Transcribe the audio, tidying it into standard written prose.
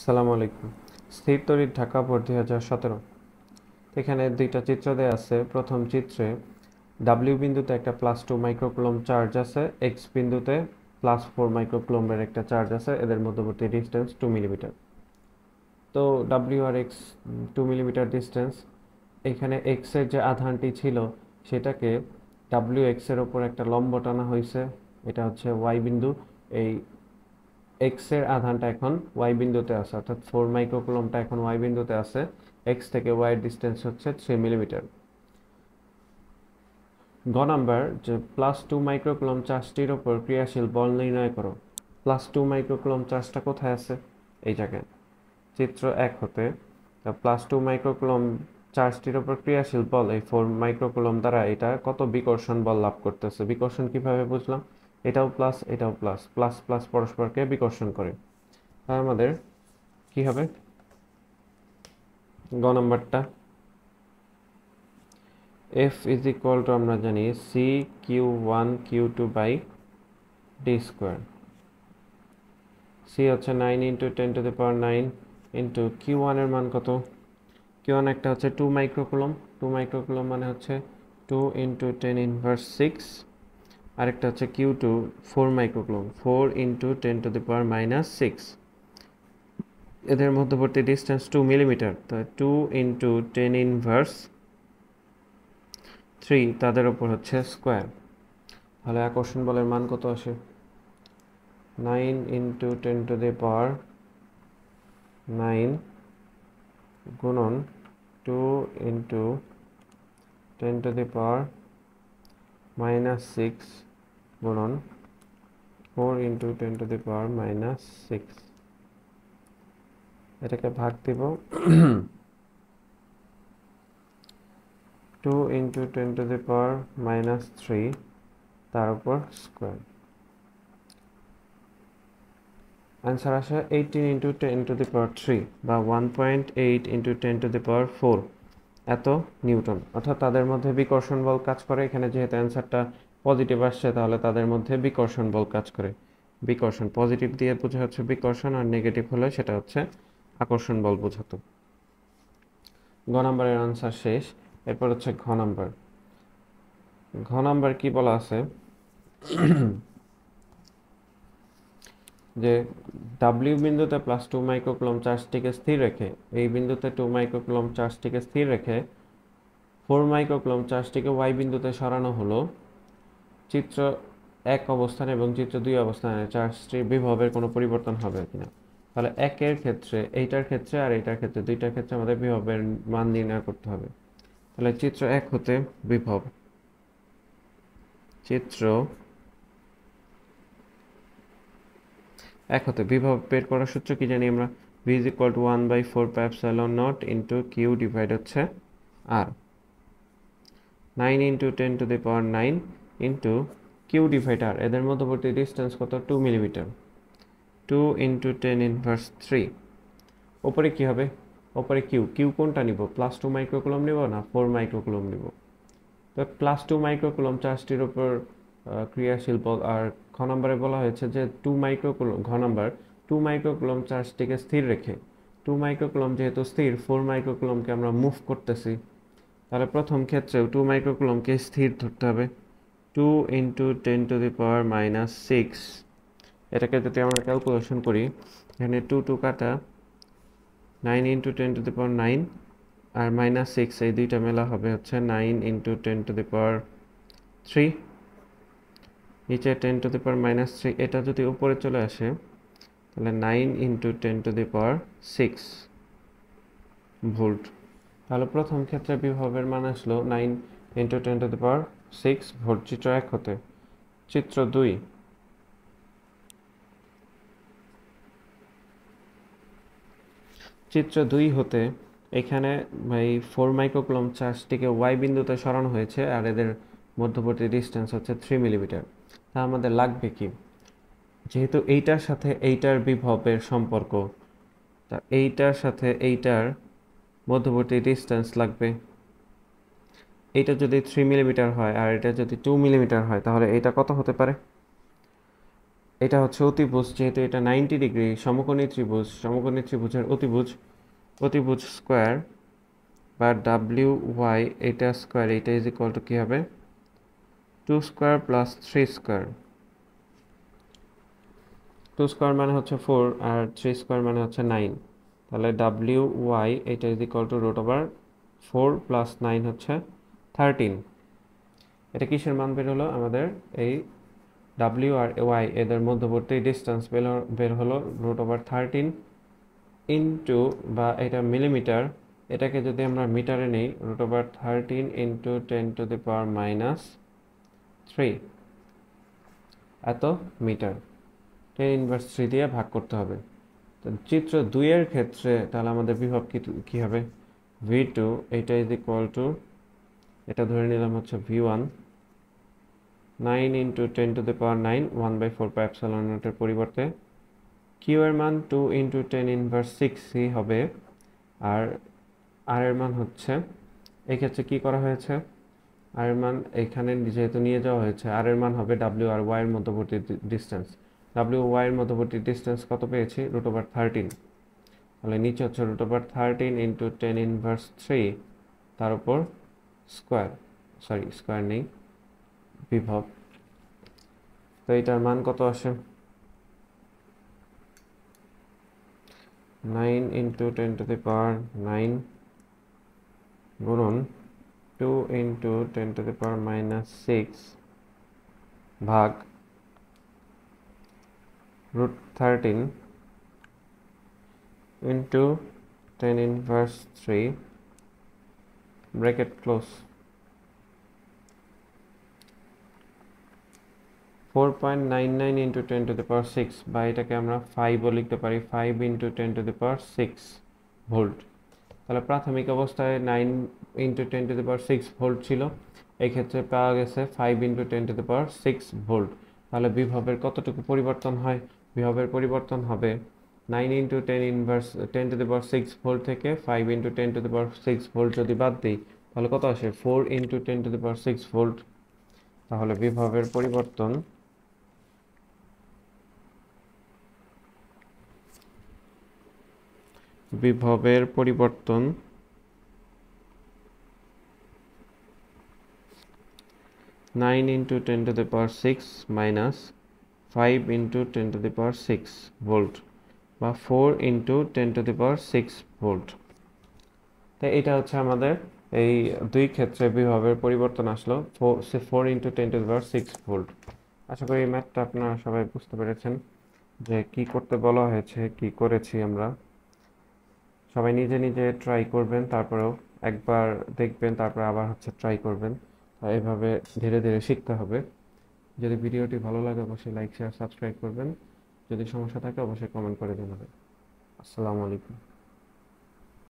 আসসালামু আলাইকুম। স্থির তড়িৎ ঢাকা বোর্ড 2017। এখানে দুইটা চিত্র দেয়া আছে। প্রথম চিত্রে ডাব্লিউ বিন্দুতে একটা +2 মাইক্রোকুলম চার্জ আছে, এক্স বিন্দুতে +4 মাইক্রোকুলমের একটা চার্জ আছে, এদের মধ্যবর্তী ডিস্টেন্স 2 মিলিমিটার। তো W R X 2 millimetre distance. এখানে এক্স এর যে আধানটি ছিল সেটাকে ডাব্লিউ এক্স এর ওপর একটা লম্ব টানা হয়েছে, এটা হচ্ছে ওয়াই বিন্দু। এই এক্স এর আধানটা এখন ওয়াই বিন্দুতে আছে, অর্থাৎ 4 মাইক্রোকুলমটা এখন ওয়াই বিন্দুতে আছে। এক্স থেকে ওয়াই এর ডিস্টেন্স হচ্ছে 3 মিলিমিটার। গ নাম্বার, যে +2 মাইক্রোকুলম চার্জটির ওপর ক্রিয়াশীল বল নির্ণয় করো। +2 মাইক্রোকুলম চার্জটা কোথায় আছে? এই জায়গায়। চিত্র 1 হতে +2 মাইক্রোকুলম চার্জটির ওপর ক্রিয়াশীল বল এই 4 মাইক্রোকুলম দ্বারা এটা কত বিকর্ষণ বল লাভ করতেছে। বিকর্ষণ কিভাবে বুঝলাম? এটাও প্লাস, এটাও প্লাস, প্লাস প্লাস পরস্পরকে বিকর্ষণ করে। তার আমাদের কি হবে? গ নাম্বারটা, এফ ইজ ইকুয়াল টু আমরা জানি C Q one Q two by D square. C হচ্ছে 9 × 10⁻9 ইন্টু কিউ ওয়ানের মান কত? কিউ ওয়ান একটা হচ্ছে 2 মাইক্রোকুলম। 2 মাইক্রোকুলম মানে হচ্ছে 2 × 10⁻6। আরেকটা হচ্ছে কিউ টু 4 মাইক্রোকুলম, 4 × 10⁻6। এদের মধ্যবর্তী ডিস্টেন্স 2 মিলিমিটার। তো 2 × 10⁻3, তাদের উপর হচ্ছে স্কোয়ার। তাহলে আকর্ষণ বলের মান কত আসে? 9 × 10⁻9 গুণন 2 × 10⁻6 গুণন 4 × 10⁻6। এটাকে ভাগ দিব 2 × 10⁻3 তার উপর স্কোয়ার। আনসার আসে 18 × 10⁻3 বা 1.8 × 10⁻4 এত নিউটন। অর্থাৎ তাদের মধ্যে বিকর্ষণ বল কাজ করে। এখানে যেহেতু অ্যান্সারটা পজিটিভ আসছে, তাহলে তাদের মধ্যে বিকর্ষণ বল কাজ করে। বিকর্ষণ পজিটিভ দিয়ে বোঝা হচ্ছে বিকর্ষণ, আর নেগেটিভ হলে সেটা হচ্ছে আকর্ষণ বল বোঝাতো। গ নাম্বারের আনসার শেষ। এরপর হচ্ছে ঘ নাম্বার। ঘ নাম্বার কি বলা আছে যে ডাব্লিউ বিন্দুতে +2 মাইক্রোকুলম চার্জটিকে স্থির রেখে, এই বিন্দুতে 2 মাইক্রোকুলম চার্জটিকে স্থির রেখে 4 মাইক্রোকুলম চার্জটিকে ওয়াই বিন্দুতে সরানো হলো। চিত্র 1 অবস্থানে এবং চিত্র 2 অবস্থানে চার্জটির বিভবের কোনো পরিবর্তন হবে কিনা। তাহলে একের ক্ষেত্রে, এইটার ক্ষেত্রে আর এইটার ক্ষেত্রে, দুইটার ক্ষেত্রে আমাদের বিভবের মান নির্ণয় করতে হবে। তাহলে চিত্র 1 হতে বিভব, চিত্র 1 হতে বিভব বের করার সূত্র কি জানি আমরা? v = 1/4πε0 ইন্টু কিউ ডিভাইড হচ্ছে আর। 9 × 10⁻9 ইন্টু কিউ ডিভাইড আর, এদের মধ্যবর্তী ডিস্টেন্স কত? 2 মিলিমিটার। 2 × 10⁻3। ওপরে কি হবে? ওপরে কিউ, কিউ কোনটা নিব? +2 মাইক্রোকুলম নিব না 4 মাইক্রোকুলম নিব? তো +2 মাইক্রোকুলম চার্জটির উপর ক্রিয়াশীল বল। আর খ নম্বরে বলা হয়েছে যে 2 মাইক্রোকুলম, ঘ নম্বর 2 মাইক্রোকুলম চার্জটিকে স্থির রেখে, 2 মাইক্রোকুলম যেহেতু স্থির, 4 মাইক্রোকুলমকে আমরা মুভ করতেছি, তাহলে প্রথম ক্ষেত্রেও 2 মাইক্রোকুলমকে স্থির ধরতে হবে। 2 × 10⁻6, এটাকে যদি আমরা ক্যালকুলেশন করি, এখানে 2 2 কাটা, 9 × 10⁻9 আর -6, এই দুইটা মেলা হবে হচ্ছে 9 × 10⁻3। নিচে 10⁻3, এটা যদি উপরে চলে আসে তাহলে 9 × 10⁻6 ভোল্ট। তাহলে প্রথম ক্ষেত্রে বিভবের মান আসলো 9 × 10⁻6 ভোল্ট। চিত্র 1 হতে। চিত্র 2, চিত্র 2 হতে এখানে এই 4 মাইক্রোকুলম চার্জটিকে ওয়াই বিন্দুতে সরানো হয়েছে, আর এদের মধ্যবর্তী ডিস্টেন্স হচ্ছে 3 মিলিমিটার। তা আমাদের লাগবে কি? যেহেতু এইটার সাথে এইটার বিভবের সম্পর্ক, তা এইটার সাথে এইটার মধ্যবর্তী ডিস্টেন্স লাগবে। এইটা যদি 3 মিলিমিটার হয় আর এটা যদি 2 মিলিমিটার হয়, তাহলে এইটা কত হতে পারে? এটা হচ্ছে অতিভুজ, যেহেতু এটা 90 ডিগ্রি সমকোণী ত্রিভুজ, সমকোণী ত্রিভুজের অতিভুজ স্কোয়ার বা ডাব্লিউ ওয়াই এটা স্কোয়ার, এটা ইজ ইকুয়াল টু কী হবে 2 স্কোয়ার প্লাস 3 স্কোয়ার। 2 স্কোয়ার মানে হচ্ছে 4 আর 3 স্কোয়ার মানে হচ্ছে 9। তাহলে ডাব্লিউ ওয়াই এটা is equal to root over 4 plus 9 হচ্ছে 13। এটা কিসের মান বের হলো আমাদের? এই ডাব্লিউ আর ওয়াই এদের মধ্যবর্তী ডিস্টেন্স বের হলো রুট ওভার 13 ইন্টু, বা এটা মিলিমিটার, এটাকে যদি আমরা মিটারে নিই রুট ওভার 13 ইন্টু 10⁻³ এত মিটার। 10⁻³ দিয়ে ভাগ করতে হবে। তো চিত্র 2 এর ক্ষেত্রে তাহলে আমাদের বিভব কি হবে? v2 এটা ইজ ইকুয়াল টু, এটা ধরে নিলাম হচ্ছে v1 9 ইন্টু 10⁻৯ 1/4πε0 এর পরিবর্তে q এর মান 2 ইন্টু 10⁻6 হবে। আর r এর মান হচ্ছে, এই ক্ষেত্রে কি করা হয়েছে, r এর মান এখানে যেহেতু নিয়ে যাওয়া হয়েছে, r এর মান হবে w আর y এর মধ্যবর্তী ডিস্টেন্স। w ও y এর মধ্যবর্তী ডিস্টেন্স কত পেয়েছি? Root over 13। তাহলে নিচে হচ্ছে রুট ওভার 13 ইন্টু 10⁻³ তার উপর স্কোয়ার, স্কোয়ার নেই, বিভব। তো এটার মান কত আসে? 9 ইন্টু 10⁻9 গুণন 2 ইন্টু 10⁻6 ভাগ root 13 into 10⁻³ bracket close। 4.99 into 10⁻6, বা এটাকে আমরা 5ও লিখতে পারি, 5 into 10⁻6 ভোল্ট। তাহলে প্রাথমিক অবস্থায় 9 into 10⁻6 ভোল্ট ছিল, এই ক্ষেত্রে পাওয়া গেছে 5 into 10⁻6 ভোল্ট। তাহলে বিভবের কতটুকু পরিবর্তন হয়? বিভবের পরিবর্তন হবে 9 into 10⁻6 ভোল্ট থেকে 5 into 10⁻6 ভোল্ট যদি বাদ দিই তাহলে কত আসে? 4 into 10⁻6 ভোল্ট। তাহলে বিভবের পরিবর্তন বিভবের পরিবর্তন 9 into 10⁻6 মাইনাস 5 into 10⁻6 ভোল্ট, বা 4 into 10⁻6 ভোল্ট। তাই এটা হচ্ছে আমাদের এই দুই ক্ষেত্রে বিভবের পরিবর্তন আসলো 4 into 10⁻6 ভোল্ট। আশা করি এই ম্যাথটা আপনারা সবাই বুঝতে পেরেছেন যে কি করতে বলা হয়েছে, কি করেছি আমরা। সবাই নিজে নিজে ট্রাই করবেন, তারপরেও একবার দেখবেন, তারপরে আবার হচ্ছে ট্রাই করবেন। এইভাবে ধীরে ধীরে শিখতে হবে। যদি ভিডিওটি ভালো লাগে অবশ্যই লাইক, শেয়ার, সাবস্ক্রাইব করবেন। যদি সমস্যা থাকে অবশ্যই কমেন্ট করে জানাবেন। আসসালামু আলাইকুম।